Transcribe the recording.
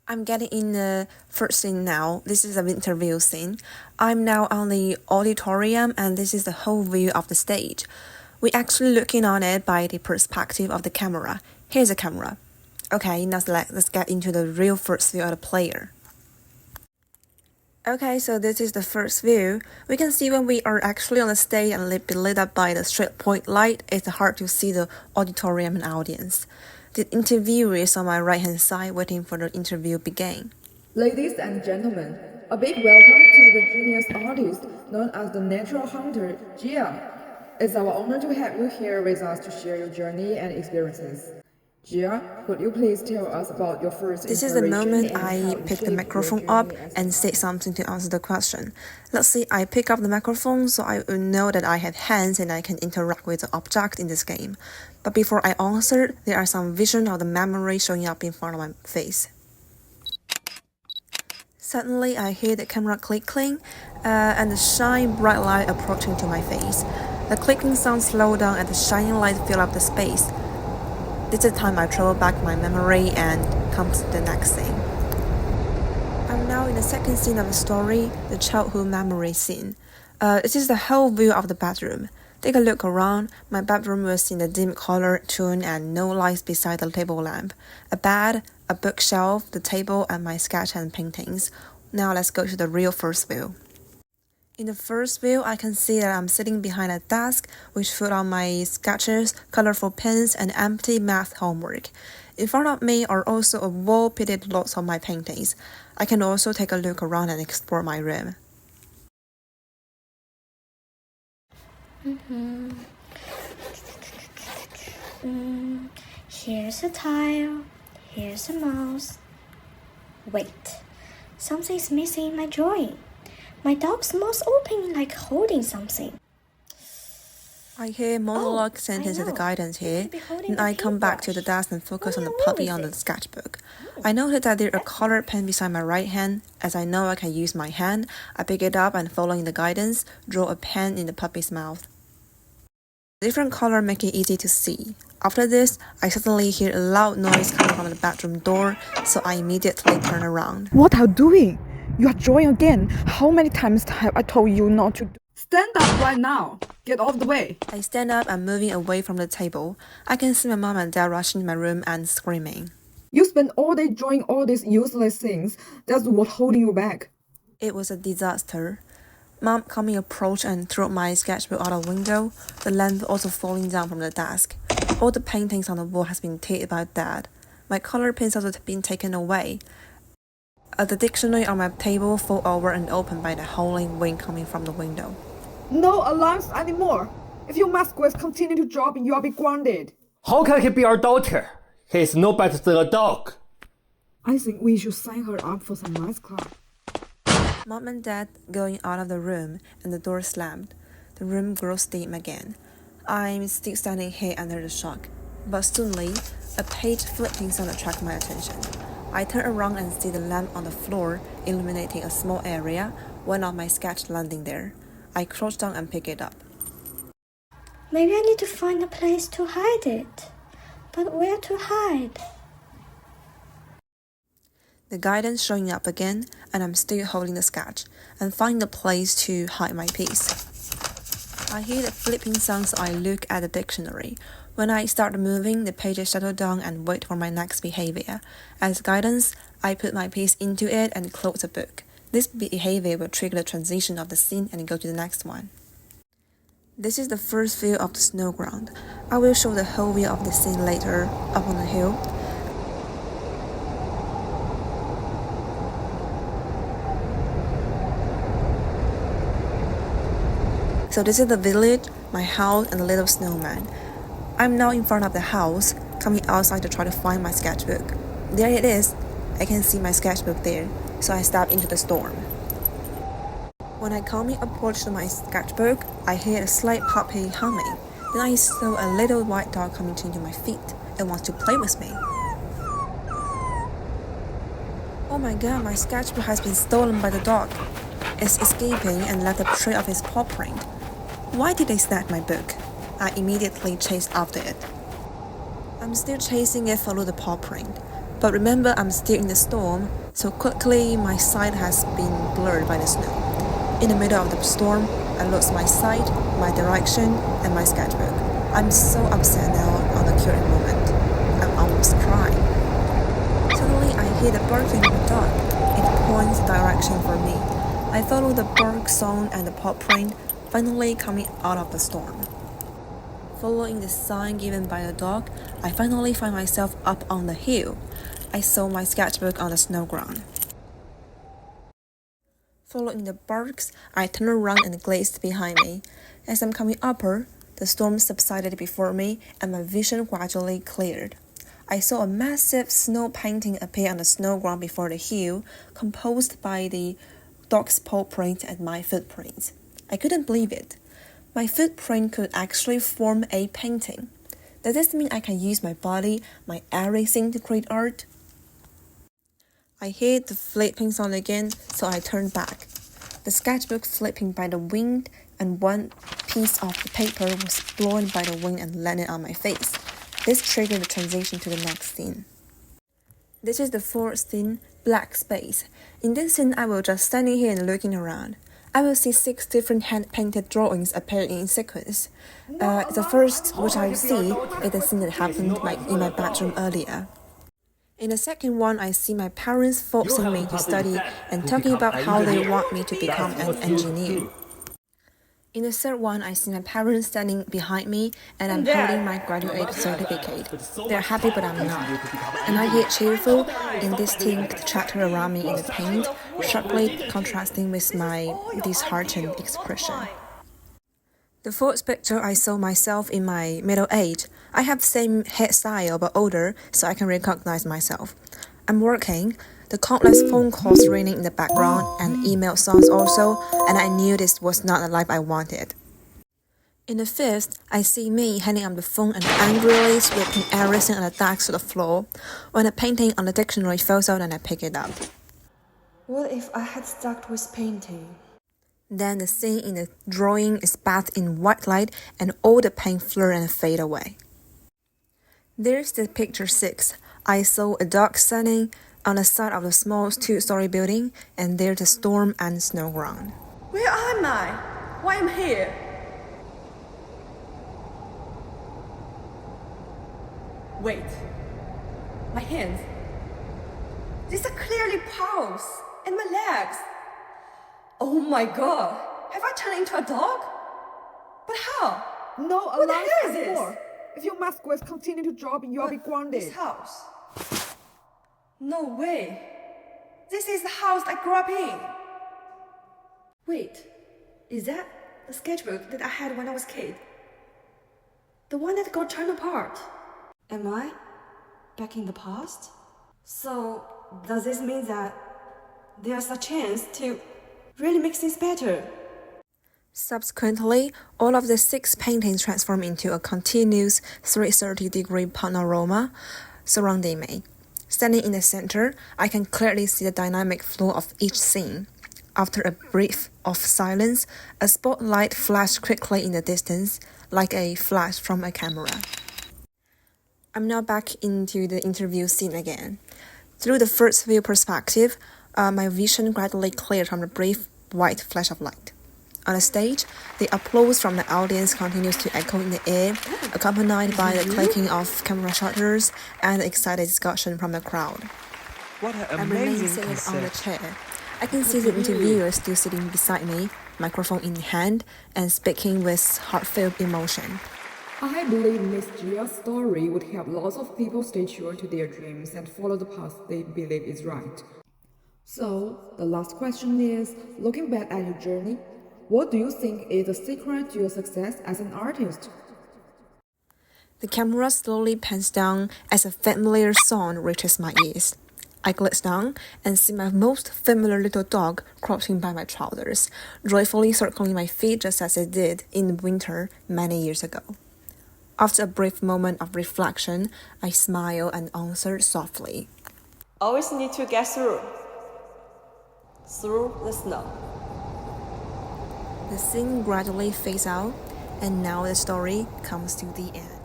I'm getting in the first scene now. This is an interview scene. I'm now on the auditorium and this is the whole view of the stage. We're actually looking on it by the perspective of the camera. Here's the camera. Okay, now let's get into the real first view of the player. Okay, so this is the first view. We can see when we are actually on the stage and lit up by the straight point light, it's hard to see the auditorium and audience. The interviewer is on my right-hand side waiting for the interview begin. Ladies and gentlemen, a big welcome to the genius artist known as the natural hunter, Gia. It's our honor to have you here with us to share your journey and experiences. Gia, could you please tell us about your first This is the moment I pick the microphone up and say something to answer the question. Let's see, I pick up the microphone so I will know that I have hands and I can interact with the object in this game. But before I answer, there are some vision of the memory showing up in front of my face. Suddenly, I hear the camera clicking and the shine bright light approaching to my face. The clicking sound slows down and the shining light fill up the space. This is the time I travel back my memory and comes to the next scene. I'm now in the second scene of the story, the childhood memory scene. This is the whole view of the bedroom. Take a look around. My bedroom was in a dim color tone and no lights beside the table lamp. A bed, a bookshelf, the table, and my sketch and paintings. Now let's go to the real first view. In the first view, I can see that I'm sitting behind a desk which full of my sketches, colorful pens, and empty math homework. In front of me are also a wall pitted lots of my paintings. I can also take a look around and explore my room. Here's a tile. Here's a mouse. Wait, something's missing in my drawing. My dog's mouth open like holding something. I hear monologue sentence as the guidance here, and I come back to the desk and focus on the puppy on the sketchbook. I noted that there is a colored pen beside my right hand. As I know I can use my hand, I pick it up and following the guidance, draw a pen in the puppy's mouth. Different color make it easy to see. After this, I suddenly hear a loud noise coming from the bedroom door, so I immediately turn around. What are you doing? You are drawing again. How many times have I told you not to do? Stand up right now. Get off the way. I stand up and moving away from the table. I can see my mom and dad rushing in my room and screaming. You spend all day drawing all these useless things. That's what's holding you back. It was a disaster. Mom coming approached and threw my sketchbook out of the window, the lamp also falling down from the desk. All the paintings on the wall has been taken by Dad. My color pens also been taken away. The dictionary on my table fall over and opened by the howling wind coming from the window. No alarms anymore. If your masquerades continue to drop, you will be grounded. How can he be our daughter? He is no better than a dog. I think we should sign her up for some nice club. Mom and Dad going out of the room and the door slammed. The room grows dim again. I'm still standing here under the shock. But suddenly, a page flipping sound attracted my attention. I turn around and see the lamp on the floor illuminating a small area, one of my sketch landing there. I crouch down and pick it up. Maybe I need to find a place to hide it. But where to hide? The guidance showing up again, and I'm still holding the sketch and find a place to hide my piece. I hear the flipping sound, so I look at the dictionary. When I start moving, the pages settle down and wait for my next behavior. As guidance, I put my piece into it and close the book. This behavior will trigger the transition of the scene and go to the next one. This is the first view of the snow ground. I will show the whole view of the scene later, up on the hill. So this is the village, my house, and the little snowman. I'm now in front of the house, coming outside to try to find my sketchbook. There it is. I can see my sketchbook there, so I step into the storm. When I calmly approach to my sketchbook, I hear a slight puppy humming. Then I saw a little white dog coming to my feet and wants to play with me. Oh my god, my sketchbook has been stolen by the dog. It's escaping and left a trail of his paw print. Why did they snatch my book? I immediately chased after it. I'm still chasing it, follow the paw print. But remember, I'm still in the storm, so quickly my sight has been blurred by the snow. In the middle of the storm, I lost my sight, my direction, and my sketchbook. I'm so upset now on the current moment. I'm almost crying. Suddenly, I hear the barking of a dog. It points the direction for me. I follow the bark sound and the paw print, finally coming out of the storm. Following the sign given by the dog, I finally find myself up on the hill. I saw my sketchbook on the snow ground. Following the barks, I turned around and gazed behind me. As I'm coming upper, the storm subsided before me and my vision gradually cleared. I saw a massive snow painting appear on the snow ground before the hill, composed by the dog's paw print and my footprints. I couldn't believe it. My footprint could actually form a painting. Does this mean I can use my body, my everything to create art? I heard the flipping sound again, so I turned back. The sketchbook flipping by the wind, and one piece of the paper was blown by the wind and landed on my face. This triggered the transition to the next scene. This is the fourth scene, black space. In this scene, I will just standing here and looking around. I will see 6 different hand-painted drawings appearing in sequence. The first, which I see, is the scene that happened in my bedroom earlier. In the second one, I see my parents forcing me to study and talking about how they want me to become an engineer. In the third one, I see my parents standing behind me and I'm holding my graduate certificate. They're happy but I'm not. And I get cheerful and distinct chatter around me in the paint, sharply contrasting with my disheartened expression. The fourth picture, I saw myself in my middle age. I have the same hairstyle but older, so I can recognize myself. I'm working. The countless phone calls ringing in the background and email sounds also, and I knew this was not the life I wanted. In the fifth, I see me hanging on the phone and angrily sweeping everything on the desk to the floor. When a painting on the dictionary falls out and I pick it up. What if I had stuck with painting? Then the scene in the drawing is bathed in white light and all the paint flare and fade away. There's the picture 6. I saw a dog standing on the side of a small 2-story building, and there's a storm and snow ground. Where am I? Why am I here? Wait. My hands. These are clearly paws. And my legs. Oh my god. Have I turned into a dog? But how? No What the allowance hell is anymore. this? If your masquerades continue to drop, you'll be grounded. This house. No way. This is the house I grew up in. Wait, is that the sketchbook that I had when I was a kid? The one that got torn apart? Am I back in the past? So, does this mean that there's a chance to really make things better? Subsequently, all of the 6 paintings transform into a continuous 360-degree panorama surrounding me. Standing in the center, I can clearly see the dynamic flow of each scene. After a brief of silence, a spotlight flashed quickly in the distance, like a flash from a camera. I'm now back into the interview scene again. Through the first view perspective, my vision gradually cleared from the brief white flash of light. On the stage, the applause from the audience continues to echo in the air, accompanied by the clicking of camera shutters and the excited discussion from the crowd. What an I'm remaining amazing seated on the concept. chair. I can see the interviewer still sitting beside me, microphone in hand, and speaking with heartfelt emotion. I believe Miss Gia's story would help lots of people stay true to their dreams and follow the path they believe is right. So, the last question is, looking back at your journey, what do you think is the secret to your success as an artist? The camera slowly pans down as a familiar song reaches my ears. I glance down and see my most familiar little dog crouching by my trousers, joyfully circling my feet just as it did in winter many years ago. After a brief moment of reflection, I smile and answer softly. Always need to get through the snow. The scene gradually fades out, and now the story comes to the end.